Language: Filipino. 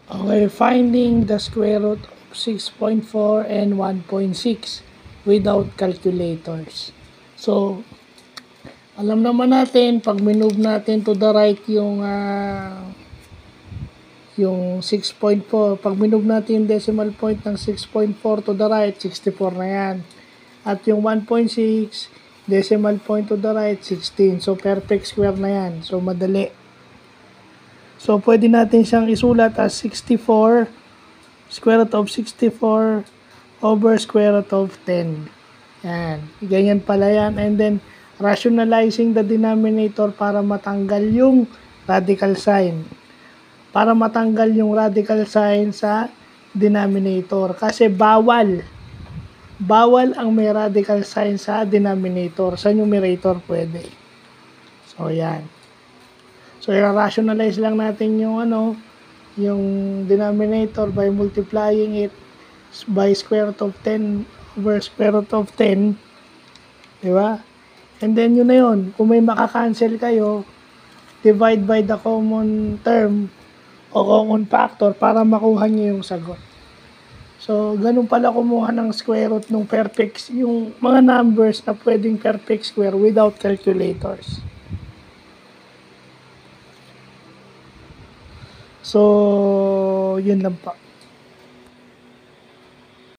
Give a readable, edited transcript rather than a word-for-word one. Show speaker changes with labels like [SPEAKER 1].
[SPEAKER 1] Okay, finding the square root of 6.4 and 1.6 without calculators. So, alam naman natin, pag minove natin to the right yung 6.4, pag minove natin yung decimal point ng 6.4 to the right, 64 na yan. At yung 1.6, decimal point to the right, 16. So, perfect square na yan. So, madali. So, pwede natin siyang isulat as 64, square root of 64 over square root of 10. Yan. Ganyan pala yan. And then, rationalizing the denominator para matanggal yung radical sign. Para matanggal yung radical sign sa denominator. Kasi bawal ang may radical sign sa denominator. Sa numerator, pwede. So, yan. So, i-rationalize lang natin yung yung denominator by multiplying it by square root of 10 over square root of 10. Diba? And then, yun na yun. Kung may makakancel kayo, divide by the common term o common factor para makuha nyo yung sagot. So, ganun pala kumuha ng square root ng perfect, yung mga numbers na pwedeng perfect square without calculators. So, yun lang pa.